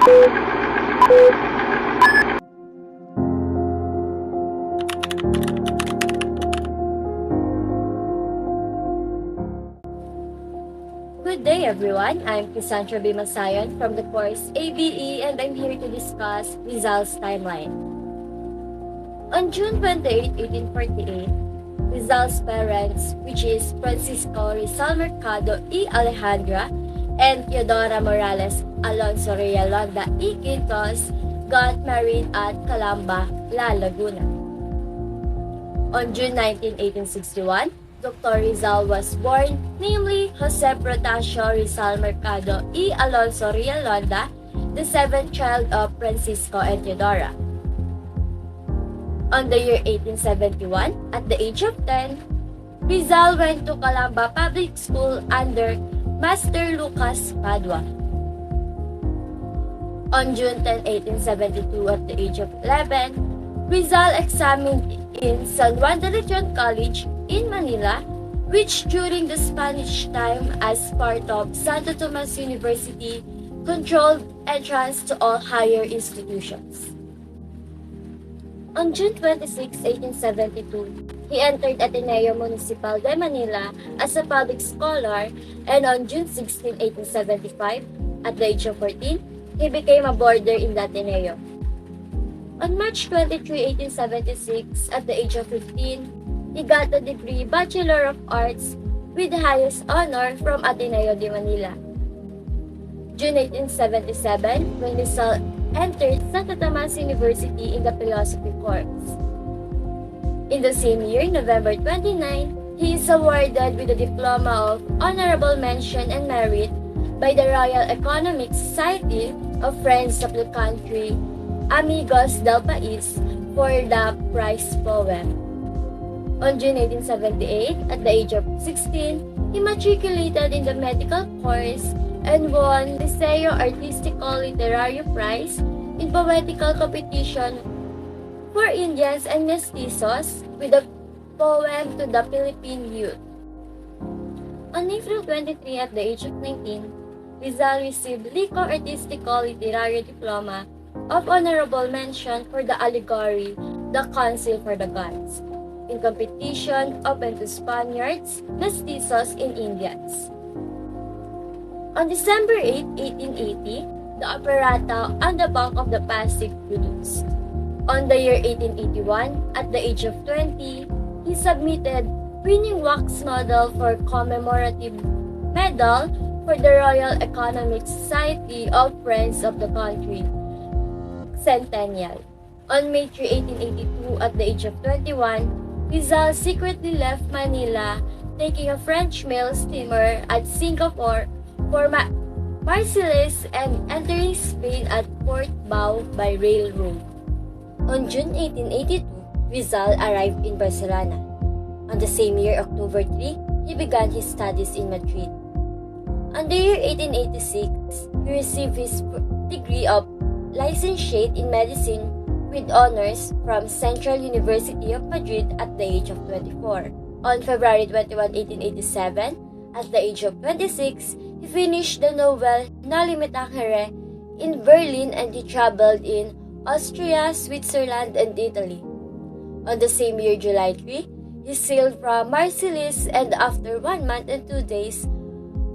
Good day everyone, I'm Cassandra Bimasayan from the course ABE and I'm here to discuss Rizal's Timeline. On June 28, 1848, Rizal's parents, which is Francisco Rizal Mercado y Alejandra and Teodora Morales Alonso Realonda y Quintos, got married at Calamba, La Laguna. On June 19, 1861, Dr. Rizal was born, namely Jose Protasio Rizal Mercado y Alonso Realonda, the seventh child of Francisco and Teodora. On the year 1871, at the age of 10, Rizal went to Calamba Public School under Master Lucas Padua. On June 10, 1872, at the age of 11, Rizal examined in San Juan de Leon College in Manila, which during the Spanish time as part of Santo Tomas University controlled entrance to all higher institutions. On June 26, 1872, he entered Ateneo Municipal de Manila as a public scholar, and on June 16, 1875, at the age of 14, he became a boarder in the Ateneo. On March 23, 1876, at the age of 15, he got the degree Bachelor of Arts with the highest honor from Ateneo de Manila. June 1877, when Rizal entered Santo Tomas University in the philosophy course. In the same year, November 29, he is awarded with the Diploma of Honorable Mention and Merit by the Royal Economic Society of Friends of the Country, Amigos del País, for the prize poem. On June 1878, at the age of 16, he matriculated in the medical course and won the Liceo Artistico Literario Prize in poetical competition for Indians and Mestizos with a poem to the Philippine youth. On April 23, at the age of 19, Rizal received Lico Artistico Literario Diploma of Honorable Mention for the allegory The Council for the Gods, in competition open to Spaniards, Mestizos, and Indians. On December 8, 1880, the operetta On the Bank of the Pasig produced. On the year 1881, at the age of 20, he submitted winning wax model for commemorative medal for the Royal Economic Society of Friends of the Country, Centennial. On May 3, 1882, at the age of 21, Rizal secretly left Manila, taking a French mail steamer at Singapore for Marseilles and entering Spain at Port Bao by railroad. On June 1882, Rizal arrived in Barcelona. On the same year, October 3, he began his studies in Madrid. On the year 1886, he received his degree of licentiate in medicine with honors from Central University of Madrid at the age of 24. On February 21, 1887, at the age of 26, he finished the novel Noli Me Tangere in Berlin, and he traveled in Austria, Switzerland, and Italy. On the same year, July 3, he sailed from Marseilles, and after 1 month and 2 days,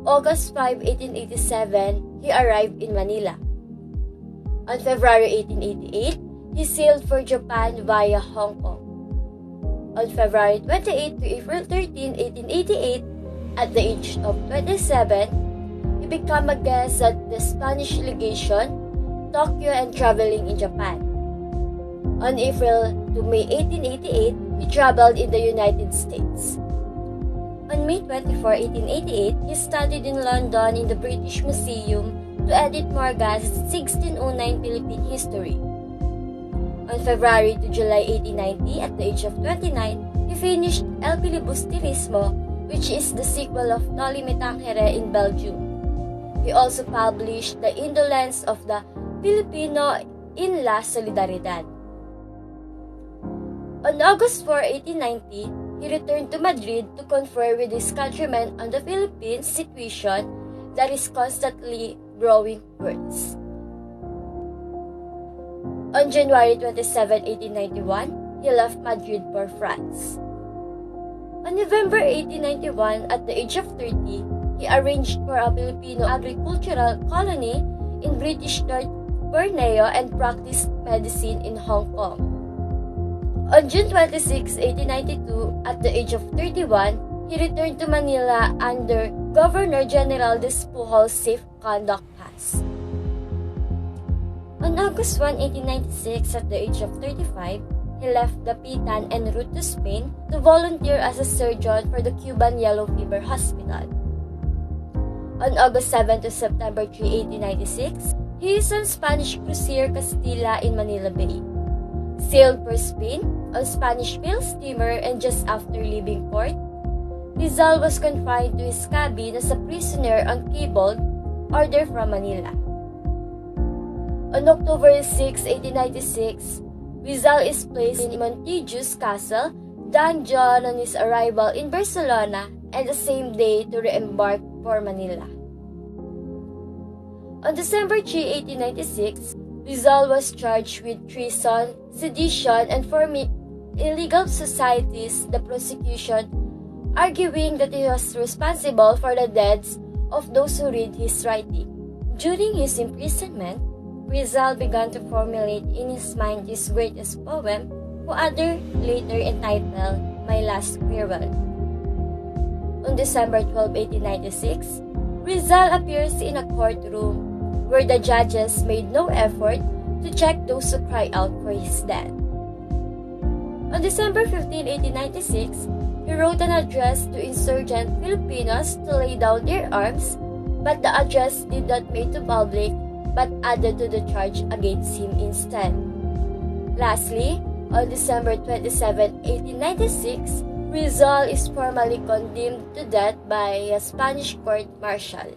August 5, 1887, he arrived in Manila. On February 1888, he sailed for Japan via Hong Kong. On February 28 to April 13, 1888, at the age of 27, he became a guest at the Spanish legation, Tokyo, and traveling in Japan. On April to May 1888, he traveled in the United States. On May 24, 1888, he studied in London in the British Museum to edit Morgan's 1609 Philippine History. On February to July 1890, at the age of 29, he finished El Filibusterismo, which is the sequel of Noli Me Tangere in Belgium. He also published The Indolence of the Filipino in La Solidaridad. On August 4, 1890, he returned to Madrid to confer with his countrymen on the Philippines situation that is constantly growing worse. On January 27, 1891, he left Madrid for France. On November 1891, at the age of 30, he arranged for a Filipino agricultural colony in British North Borneo and practiced medicine in Hong Kong. On June 26, 1892, at the age of 31, he returned to Manila under Governor General Despujols' Safe Conduct Pass. On August 1, 1896, at the age of 35, he left Dapitan en route to Spain to volunteer as a surgeon for the Cuban Yellow Fever Hospital. On August 7 to September 3, 1896, he is on Spanish cruiser Castilla in Manila Bay. Sailed for Spain on Spanish mail steamer, and just after leaving port, Rizal was confined to his cabin as a prisoner on cabled order from Manila. On October 6, 1896, Rizal is placed in Montiju's castle, dungeon on his arrival in Barcelona, and the same day to re-embark for Manila. On December 3, 1896, Rizal was charged with treason, sedition, and forming illegal societies, the prosecution arguing that he was responsible for the deaths of those who read his writing. During his imprisonment, Rizal began to formulate in his mind his greatest poem, later entitled My Last Farewell. On December 12, 1896, Rizal appears in a courtroom where the judges made no effort to check those who cry out for his death. On December 15, 1896, he wrote an address to insurgent Filipinos to lay down their arms, but the address did not make to public but added to the charge against him instead. Lastly, on December 27, 1896, Rizal is formally condemned to death by a Spanish court-martial.